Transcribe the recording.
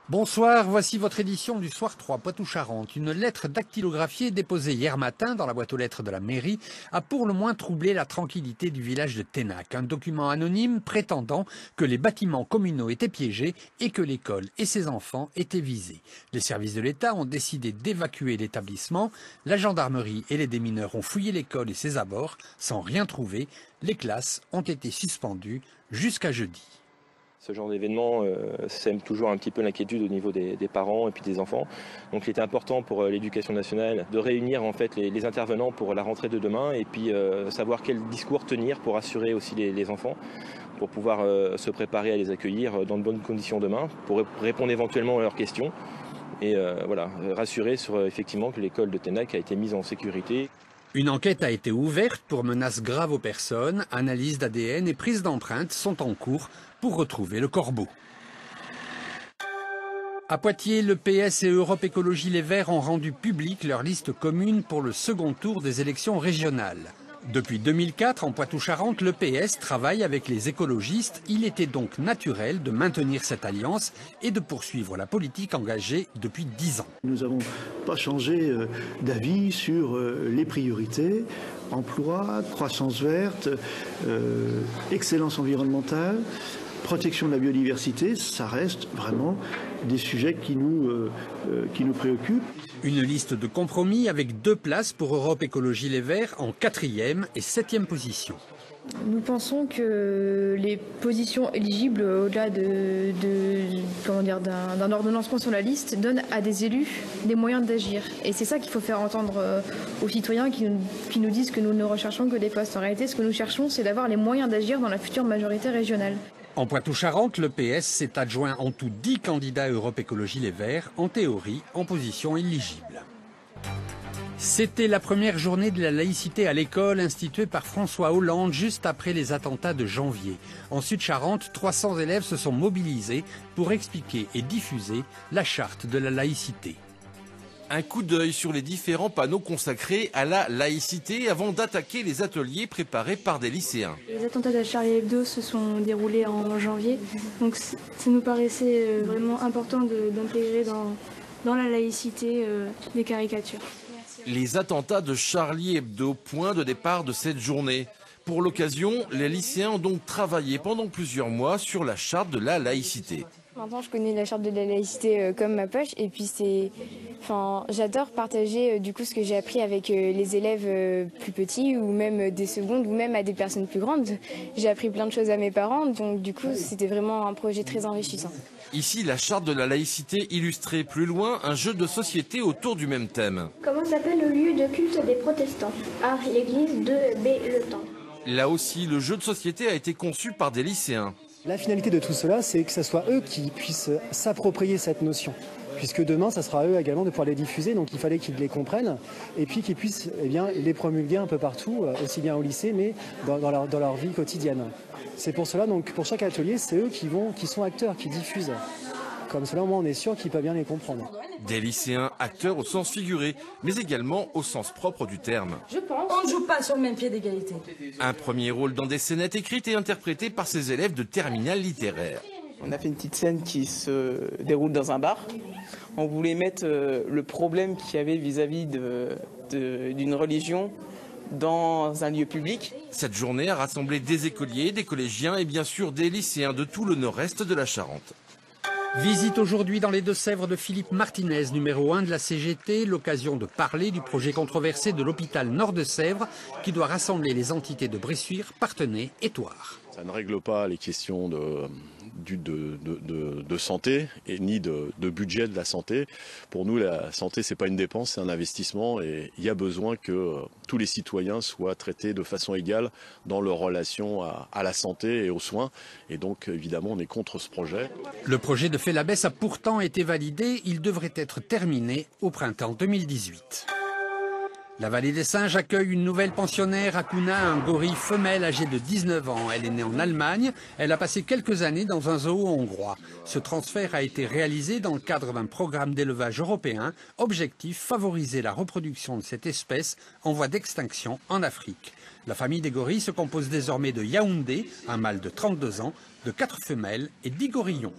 Bonsoir, voici votre édition du Soir 3 Poitou-Charentes. Une lettre dactylographiée déposée hier matin dans la boîte aux lettres de la mairie a pour le moins troublé la tranquillité du village de Ténac. Un document anonyme prétendant que les bâtiments communaux étaient piégés et que l'école et ses enfants étaient visés. Les services de l'État ont décidé d'évacuer l'établissement. La gendarmerie et les démineurs ont fouillé l'école et ses abords sans rien trouver. Les classes ont été suspendues jusqu'à jeudi. Ce genre d'événement sème toujours un petit peu l'inquiétude au niveau des parents et puis des enfants. Donc il était important pour l'éducation nationale de réunir en fait les intervenants pour la rentrée de demain et puis savoir quel discours tenir pour assurer aussi les enfants, pour pouvoir se préparer à les accueillir dans de bonnes conditions demain, pour répondre éventuellement à leurs questions et voilà, rassurer sur effectivement que l'école de Ténac a été mise en sécurité. Une enquête a été ouverte pour menaces graves aux personnes. Analyse d'ADN et prise d'empreintes sont en cours pour retrouver le corbeau. À Poitiers, le PS et Europe Écologie Les Verts ont rendu publique leur liste commune pour le second tour des élections régionales. Depuis 2004, en Poitou-Charentes, le PS travaille avec les écologistes. Il était donc naturel de maintenir cette alliance et de poursuivre la politique engagée depuis 10 ans. Nous n'avons pas changé d'avis sur les priorités, emploi, croissance verte, excellence environnementale, protection de la biodiversité. Ça reste vraiment des sujets qui nous préoccupent. Une liste de compromis avec 2 places pour Europe Écologie Les Verts en 4e et 7e position. Nous pensons que les positions éligibles au-delà d'un ordonnancement sur la liste donnent à des élus des moyens d'agir. Et c'est ça qu'il faut faire entendre aux citoyens qui nous disent que nous ne recherchons que des postes. En réalité, ce que nous cherchons, c'est d'avoir les moyens d'agir dans la future majorité régionale. En Poitou-Charentes, le PS s'est adjoint en tout 10 candidats à Europe Écologie Les Verts, en théorie en position éligible. C'était la première journée de la laïcité à l'école instituée par François Hollande juste après les attentats de janvier. En Sud-Charente, 300 élèves se sont mobilisés pour expliquer et diffuser la charte de la laïcité. Un coup d'œil sur les différents panneaux consacrés à la laïcité avant d'attaquer les ateliers préparés par des lycéens. Les attentats de Charlie Hebdo se sont déroulés en janvier, donc ça nous paraissait vraiment important d'intégrer dans la laïcité des caricatures. Les attentats de Charlie Hebdo, point de départ de cette journée. Pour l'occasion, les lycéens ont donc travaillé pendant plusieurs mois sur la charte de la laïcité. Maintenant, je connais la charte de la laïcité comme ma poche et puis j'adore partager du coup ce que j'ai appris avec les élèves plus petits ou même des secondes ou même à des personnes plus grandes. J'ai appris plein de choses à mes parents, donc du coup, c'était vraiment un projet très enrichissant. Ici, la charte de la laïcité illustrée. Plus loin, un jeu de société autour du même thème. Comment s'appelle le lieu de culte des protestants? A. L'église. 2. B. Le temple. Là aussi, le jeu de société a été conçu par des lycéens. La finalité de tout cela, c'est que ce soit eux qui puissent s'approprier cette notion. Puisque demain, ça sera à eux également de pouvoir les diffuser, donc il fallait qu'ils les comprennent et puis qu'ils puissent les promulguer un peu partout, aussi bien au lycée, mais dans leur vie quotidienne. C'est pour cela, donc pour chaque atelier, c'est eux qui sont acteurs, qui diffusent. Comme cela, au moins, on est sûr qu'ils peuvent bien les comprendre. Des lycéens acteurs au sens figuré, mais également au sens propre du terme. Je pense. On ne joue pas sur le même pied d'égalité. Un premier rôle dans des scénettes écrites et interprétées par ces élèves de terminale littéraire. On a fait une petite scène qui se déroule dans un bar. On voulait mettre le problème qu'il y avait vis-à-vis d'une religion dans un lieu public. Cette journée a rassemblé des écoliers, des collégiens et bien sûr des lycéens de tout le nord-est de la Charente. Visite aujourd'hui dans les Deux-Sèvres de Philippe Martinez, numéro 1 de la CGT, l'occasion de parler du projet controversé de l'hôpital Nord-de-Sèvres qui doit rassembler les entités de Bressuire, Parthenay et Thouars. Ça ne règle pas les questions de santé et ni de budget de la santé. Pour nous, la santé, c'est pas une dépense, c'est un investissement et il y a besoin que tous les citoyens soient traités de façon égale dans leur relation à la santé et aux soins. Et donc, évidemment, on est contre ce projet. Le projet de Félabès a pourtant été validé. Il devrait être terminé au printemps 2018. La Vallée des Singes accueille une nouvelle pensionnaire, Akuna, un gorille femelle âgée de 19 ans. Elle est née en Allemagne. Elle a passé quelques années dans un zoo hongrois. Ce transfert a été réalisé dans le cadre d'un programme d'élevage européen. Objectif, favoriser la reproduction de cette espèce en voie d'extinction en Afrique. La famille des gorilles se compose désormais de Yaoundé, un mâle de 32 ans, de 4 femelles et 10 gorillons.